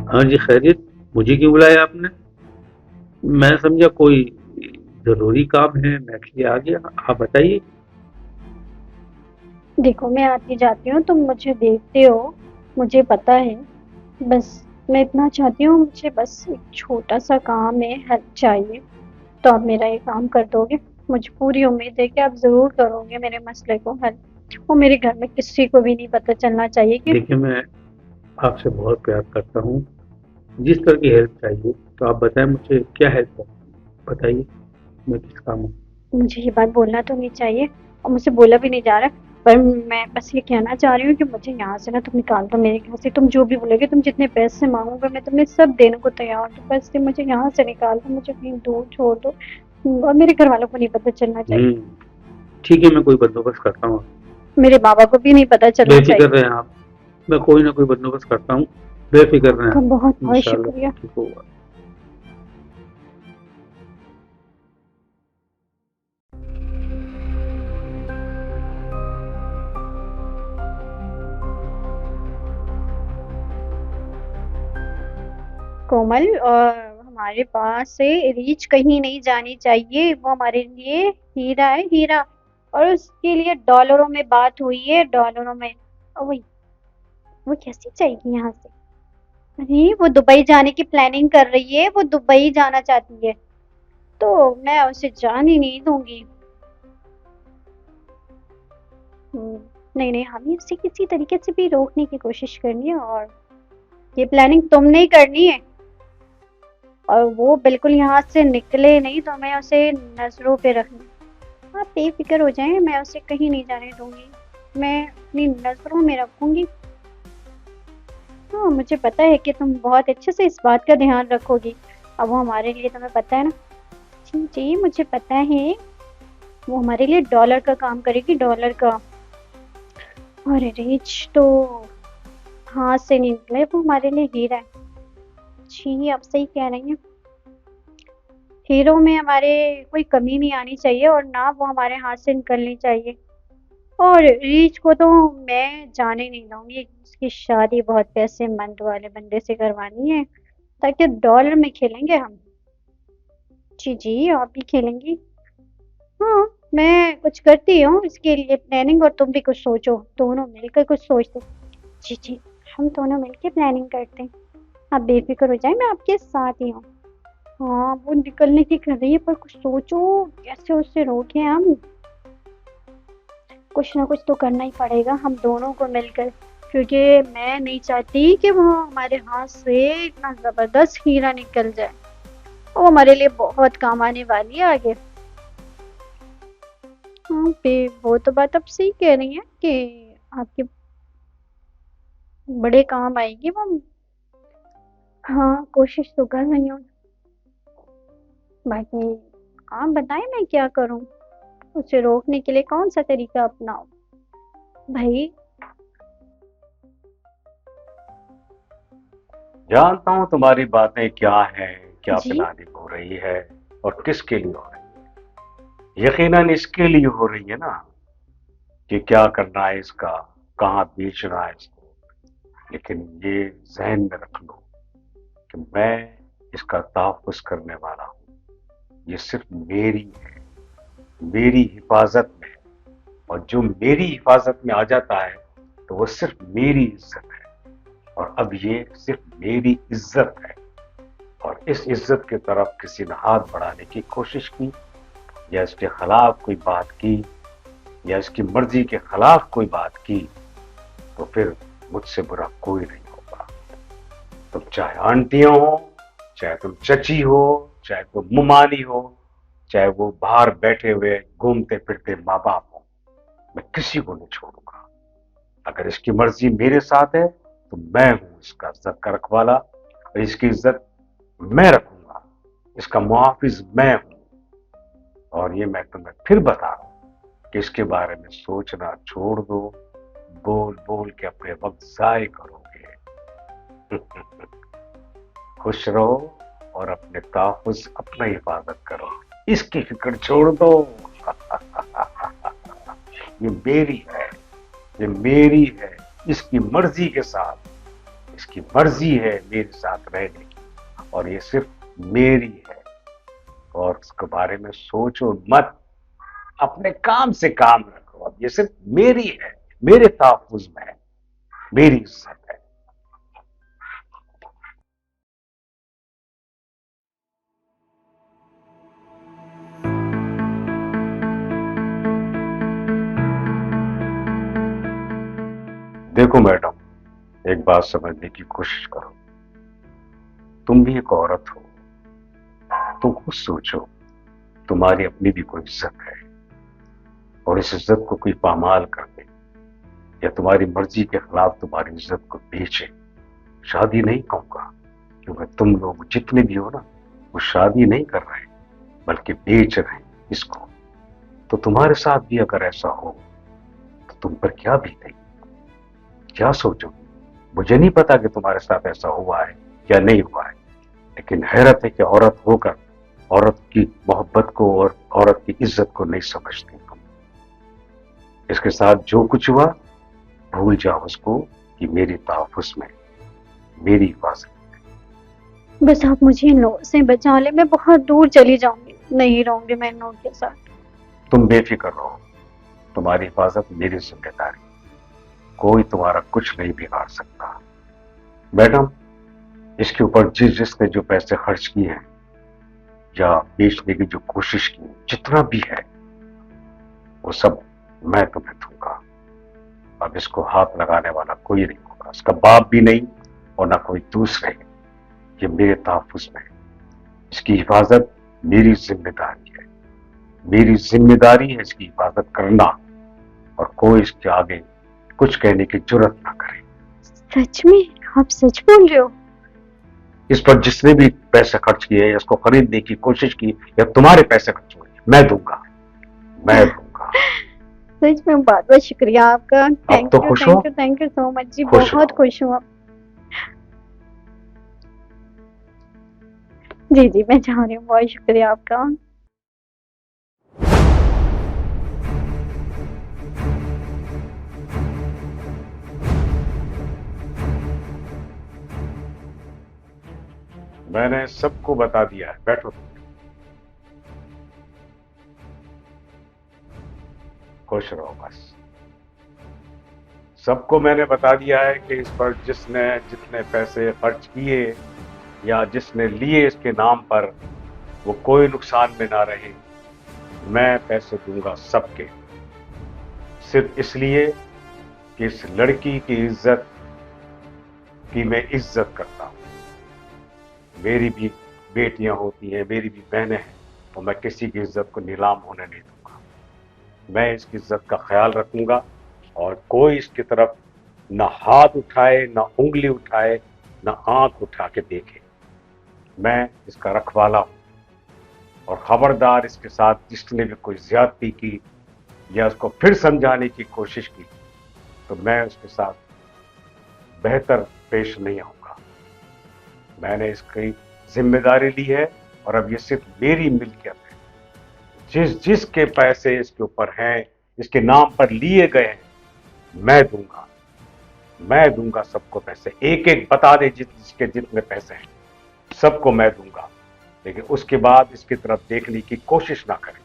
ہاں جی خیریت. مجھے کیوں بلایا آپ نے؟ میں سمجھا کوئی ضروری کام ہے، میں اس لیے آ گیا. آپ بتائیے. دیکھو میں آتی جاتی ہوں، تم مجھے دیکھتے ہو، مجھے پتا ہے. بس میں اتنا چاہتی ہوں، مجھے بس ایک چھوٹا سا کام ہے، ہیلپ چاہیے. تو آپ میرا یہ کام کر دو گے؟ مجھے پوری امید ہے کہ آپ ضرور کرو گے میرے مسئلے کو حل. اور میرے گھر میں کسی کو بھی نہیں پتہ چلنا چاہیے کہ دیکھیے میں آپ سے بہت پیار کرتا ہوں. جس طرح کی ہیلپ چاہیے تو آپ بتائیں مجھے کیا ہیلپ چاہیے. بتائیے میں کس کام ہوں. مجھے یہ بات بولنا تو نہیں چاہیے اور مجھ سے بولا بھی نہیں جا رہا، پر میں بس یہ کہنا چاہ رہی ہوں کہ مجھے یہاں سے نا تم نکال دو میرے گھر سے. تم جو بھی بولے گے، تم جتنے پیسے مانگو گے میں تمہیں سب دینے کو تیار ہوں. بس مجھے یہاں سے نکال دو، مجھے کہیں دور چھوڑ دو، اور میرے گھر والوں کو نہیں پتہ چلنا چاہیے. ٹھیک ہے، میں کوئی بندوبست کرتا ہوں. میرے بابا کو بھی نہیں پتہ بے چلنا فکر چاہیے. رہیں آپ. میں کوئی نہ کوئی بندوبست کرتا ہوں. بے فکر آپ رہیں کا آپ. بہت بہت انشاءاللہ شکریہ. ٹھیک ہوگا. کومل، اور ہمارے پاس سے ریچ کہیں نہیں جانی چاہیے. وہ ہمارے لیے ہیرا ہے، ہیرا. اور اس کے لیے ڈالروں میں بات ہوئی ہے، ڈالروں میں. وہ کیسے جائے گی یہاں سے؟ ارے وہ دبئی جانے کی پلاننگ کر رہی ہے، وہ دبئی جانا چاہتی ہے، تو میں اسے جان ہی نہیں دوں گی. نہیں نہیں، ہمیں اسے کسی طریقے سے بھی روکنے کی کوشش کرنی ہے، اور یہ پلاننگ تم نہیں کرنی ہے. اور وہ بالکل یہاں سے نکلے نہیں تو میں اسے نظروں پہ رکھوں. آپ بے فکر ہو جائیں، میں اسے کہیں نہیں جانے دوں گی. میں اپنی نظروں میں رکھوں گی. ہاں مجھے پتا ہے کہ تم بہت اچھے سے اس بات کا دھیان رکھو گی. اب وہ ہمارے لیے تمہیں پتا ہے نا. جی جی مجھے پتا ہے، وہ ہمارے لیے ڈالر کا کام کرے گی، ڈالر کا. اور ریچ تو ہاتھ سے نہیں نکلے، وہ ہمارے لیے ہیرا ہے. جی آپ صحیح کہہ رہی ہیں. ہیرو میں ہمارے کوئی کمی نہیں آنی چاہیے، اور نہ وہ ہمارے ہاتھ سے نکلنی چاہیے. اور ریچ کو تو میں جانے نہیں دوں گی. اس کی شادی بہت پیسے مند والے بندے سے کروانی ہے، تاکہ ڈالر میں کھیلیں گے ہم. جی جی آپ بھی کھیلیں گی. ہاں میں کچھ کرتی ہوں اس کے لیے پلاننگ، اور تم بھی کچھ سوچو، دونوں مل کر کچھ سوچتے. جی جی ہم دونوں مل کے پلاننگ کرتے ہیں. آپ بے فکر ہو جائیں، میں آپ کے ساتھ ہی ہوں. ہاں وہ نکلنے کی کر رہی ہے، پر کچھ سوچو کیسے اس سے روکیں ہم. کچھ نہ کچھ تو کرنا ہی پڑے گا ہم دونوں کو مل کر، کیونکہ میں نہیں چاہتی کہ وہ ہمارے ہاتھ سے اتنا زبردست ہیرا نکل جائے. وہ ہمارے لیے بہت کام آنے والی ہے آگے. ہاں وہ تو بات اب صحیح کہہ رہی ہیں کہ آپ کے بڑے کام آئے گی وہ. ہاں کوشش تو کر رہی ہوں. باقی آپ بتائیں میں کیا کروں، اسے روکنے کے لیے کون سا طریقہ اپناؤں بھائی. جانتا ہوں تمہاری باتیں کیا ہیں، کیا جی پلاننگ ہو رہی ہے اور کس کے لیے ہو رہی ہے. یقیناً اس کے لیے ہو رہی ہے نا، کہ کیا کرنا ہے اس کا، کہاں بیچنا ہے اس کو. لیکن یہ ذہن میں رکھ لو کہ میں اس کا تحفظ کرنے والا ہوں. یہ صرف میری ہے، میری حفاظت میں. اور جو میری حفاظت میں آ جاتا ہے تو وہ صرف میری عزت ہے، اور اب یہ صرف میری عزت ہے. اور اس عزت کی طرف کسی نے ہاتھ بڑھانے کی کوشش کی، یا اس کے خلاف کوئی بات کی، یا اس کی مرضی کے خلاف کوئی بات کی، تو پھر مجھ سے برا کوئی نہیں ہوگا. تم چاہے آنٹیاں ہو، چاہے تم چچی ہو، چاہے تم ممانی ہو، چاہے وہ باہر بیٹھے ہوئے گھومتے پھرتے ماں باپ ہوں، میں کسی کو نہیں چھوڑوں گا. اگر اس کی مرضی میرے ساتھ ہے تو میں ہوں اس کا عزت کا رکھوالا، اور اس کی عزت میں رکھوں گا، اس کا محافظ میں ہوں. اور یہ میں تمہیں پھر بتا رہا ہوں کہ اس کے بارے میں سوچنا چھوڑ دو. بول بول کے اپنے وقت ضائع کرو گے. خوش رہو اور اپنے تحفظ، اپنا حفاظت کرو. اس کی فکر چھوڑ دو. یہ میری ہے، یہ میری ہے. اس کی مرضی کے ساتھ اس کی مرضی ہے میرے ساتھ رہنے کی اور یہ صرف میری ہے اور اس کے بارے میں سوچو مت، اپنے کام سے کام رکھو، اب یہ صرف میری ہے، میرے تحفظ میں ہے، میری عزت ہے۔ دیکھو میڈم، ایک بات سمجھنے کی کوشش کرو، تم بھی ایک عورت ہو، تم خود سوچو، تمہاری اپنی بھی کوئی عزت ہے اور اس عزت کو کوئی پامال کر دے یا تمہاری مرضی کے خلاف تمہاری عزت کو بیچے، شادی نہیں کہوں گا کیونکہ تم لوگ جتنے بھی ہو نا وہ شادی نہیں کر رہے بلکہ بیچ رہے ہیں اس کو، تو تمہارے ساتھ بھی اگر ایسا ہو تو تم پر کیا بیتے گی، کیا سوچو گی؟ مجھے نہیں پتا کہ تمہارے ساتھ ایسا ہوا ہے یا نہیں ہوا ہے، لیکن حیرت ہے کہ عورت ہو کر عورت کی محبت کو اور عورت کی عزت کو نہیں سمجھتے تم۔ اس کے ساتھ جو کچھ ہوا بھول جاؤ اس کو کہ میری تحفظ میں، میری حفاظت۔ بس آپ مجھے ان لوگوں سے بچا لیں، میں بہت دور چلی جاؤں گی، نہیں رہوں گی میں ان لوگوں کے ساتھ۔ تم بے فکر رہو، تمہاری حفاظت میری ذمہ داری، کوئی تمہارا کچھ نہیں بگاڑ سکتا۔ میڈم، اس کے اوپر جس نے جو پیسے خرچ کیے ہیں یا بیچنے کی جو کوشش کی، جتنا بھی ہے وہ سب میں تمہیں دوں گا۔ اب اس کو ہاتھ لگانے والا کوئی نہیں ہوگا، اس کا باپ بھی نہیں اور نہ کوئی دوسرے، یہ میرے تحفظ میں ہے، اس کی حفاظت میری ذمہ داری ہے، میری ذمہ داری ہے اس کی حفاظت کرنا، اور کوئی اس کے آگے کچھ کہنے کی جرت نہ کرے۔ سچ میں آپ سچ بول رہے ہو؟ اس پر جس نے بھی پیسے خرچ کیے، اس کو خریدنے کی کوشش کی یا تمہارے پیسے خرچ ہوئے، میں دوں گا، میں دوں گا۔ سچ میں بہت بہت شکریہ آپ کا، اب تو خوش ہو؟ تھینک یو سو مچ جی، خوش بہت رہو۔ خوش ہوں اب۔ جی جی میں چاہ رہی ہوں، بہت شکریہ آپ کا۔ میں نے سب کو بتا دیا ہے، بیٹھو تم، خوش رہو بس۔ سب کو میں نے بتا دیا ہے کہ اس پر جس نے جتنے پیسے خرچ کیے یا جس نے لیے اس کے نام پر، وہ کوئی نقصان میں نہ رہے، میں پیسے دوں گا سب کے، صرف اس لیے کہ اس لڑکی کی عزت کی میں عزت کرتا ہوں۔ میری بھی بیٹیاں ہوتی ہیں، میری بھی بہنیں ہیں، اور میں کسی کی عزت کو نیلام ہونے نہیں دوں گا۔ میں اس کی عزت کا خیال رکھوں گا اور کوئی اس کی طرف نہ ہاتھ اٹھائے، نہ انگلی اٹھائے، نہ آنکھ اٹھا کے دیکھے۔ میں اس کا رکھوالا ہوں، اور خبردار اس کے ساتھ جس نے بھی کوئی زیادتی کی یا اس کو پھر سمجھانے کی کوشش کی تو میں اس کے ساتھ بہتر پیش نہیں آؤں گا۔ میں نے اس کی ذمہ داری لی ہے اور اب یہ صرف میری ملکیت ہے۔ جس کے پیسے اس کے اوپر ہیں، اس کے نام پر لیے گئے ہیں، میں دوں گا سب کو پیسے، ایک ایک بتا دے جس کے جتنے پیسے ہیں سب کو میں دوں گا، لیکن اس کے بعد اس کی طرف دیکھنے کی کوشش نہ کریں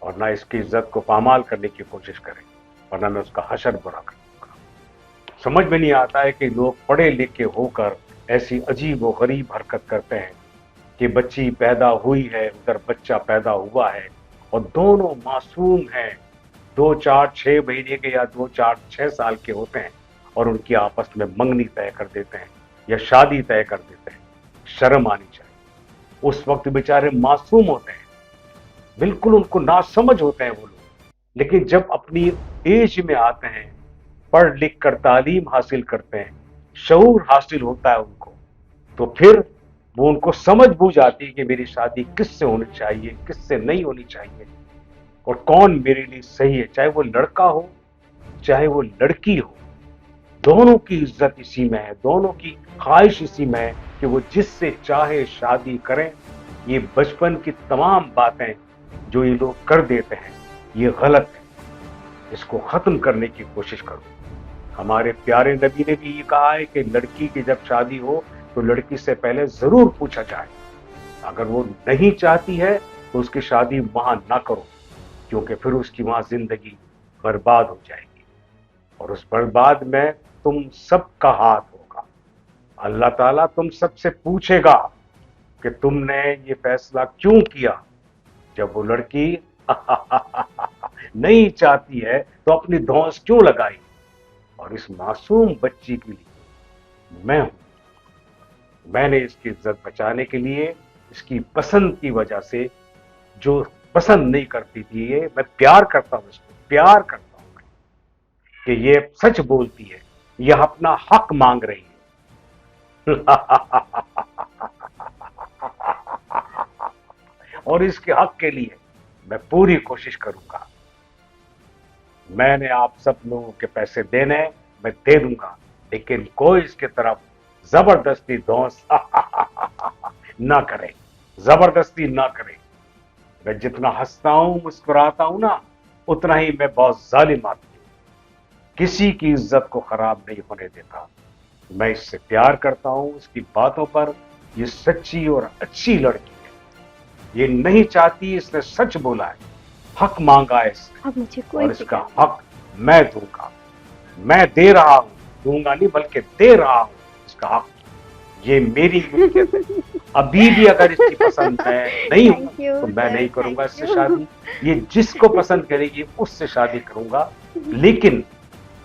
اور نہ اس کی عزت کو پامال کرنے کی کوشش کریں، ورنہ میں اس کا حشر برا کر دوں گا۔ سمجھ میں نہیں آتا ہے کہ لوگ پڑھے لکھے ہو کر ایسی عجیب و غریب حرکت کرتے ہیں کہ بچی پیدا ہوئی ہے، ادھر بچہ پیدا ہوا ہے اور دونوں معصوم ہیں، 2 4 6 مہینے کے یا 2 4 6 سال کے ہوتے ہیں اور ان کی آپس میں منگنی طے کر دیتے ہیں یا شادی طے کر دیتے ہیں۔ شرم آنی چاہیے۔ اس وقت بیچارے معصوم ہوتے ہیں، بالکل ان کو ناسمجھ ہوتے ہیں وہ لوگ، لیکن جب اپنی ایج میں آتے ہیں، پڑھ لکھ کر تعلیم حاصل کرتے ہیں، شعور حاصل ہوتا ہے ان کو، تو پھر وہ ان کو سمجھ بوجھ آتی ہے کہ میری شادی کس سے ہونی چاہیے، کس سے نہیں ہونی چاہیے، اور کون میرے لیے صحیح ہے، چاہے وہ لڑکا ہو چاہے وہ لڑکی ہو، دونوں کی عزت اسی میں ہے، دونوں کی خواہش اسی میں ہے کہ وہ جس سے چاہے شادی کریں۔ یہ بچپن کی تمام باتیں جو یہ لوگ کر دیتے ہیں یہ غلط ہے، اس کو ختم کرنے کی کوشش کرو۔ ہمارے پیارے نبی نے بھی یہ کہا ہے کہ لڑکی کی جب شادی ہو تو لڑکی سے پہلے ضرور پوچھا جائے، اگر وہ نہیں چاہتی ہے تو اس کی شادی وہاں نہ کرو، کیونکہ پھر اس کی وہاں زندگی برباد ہو جائے گی، اور اس برباد میں تم سب کا ہاتھ ہوگا۔ اللہ تعالیٰ تم سب سے پوچھے گا کہ تم نے یہ فیصلہ کیوں کیا۔ جب وہ لڑکی نہیں چاہتی ہے تو اپنی دھونس کیوں لگائی؟ اور اس معصوم بچی کے لیے میں ہوں، میں نے اس کی عزت بچانے کے لیے اس کی پسند کی وجہ سے، جو پسند نہیں کرتی تھی، یہ میں پیار کرتا ہوں، اس کو پیار کرتا ہوں کہ یہ سچ بولتی ہے، یہ اپنا حق مانگ رہی ہے۔ اور اس کے حق کے لیے میں پوری کوشش کروں گا۔ میں نے آپ سب لوگوں کے پیسے دینے میں دے دوں گا، لیکن کوئی اس کی طرف زبردستی دھونس نہ کرے، زبردستی نہ کرے۔ میں جتنا ہنستا ہوں، مسکراتا ہوں نا، اتنا ہی میں بہت ظالم آدمی ہوں، کسی کی عزت کو خراب نہیں ہونے دیتا۔ میں اس سے پیار کرتا ہوں، اس کی باتوں پر، یہ سچی اور اچھی لڑکی ہے، یہ نہیں چاہتی، اس نے سچ بولا ہے، حق مانگا ہے اس نے، اب مجھے اور کوئی اس کا فکر نہیں۔ حق میں دوں گا، میں دے رہا ہوں، دوں گا نہیں بلکہ دے رہا ہوں اس کا حق۔ یہ میری ملکیت ہے، ابھی بھی اگر اس کی پسند میں نہیں ہوں تھینک یو تو میں سر، نہیں کروں گا اس سے تھینک یو۔ شادی، یہ جس کو پسند کرے گی اس سے شادی کروں گا، لیکن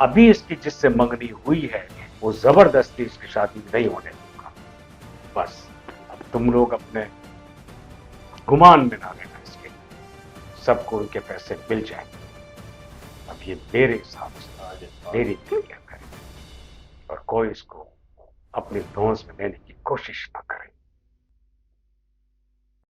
ابھی اس کی جس سے منگنی ہوئی ہے وہ زبردستی اس کی شادی نہیں ہونے دوں گا۔ بس اب تم لوگ اپنے گمان میں نہ لینا، اس کے سب کو ان کے پیسے مل جائیں گے۔ اب یہ میرے حساب سے میری ملکیت ہے، اور کوئی اس کو اپنی دھونس میں لینے کی کوشش نہ کرے۔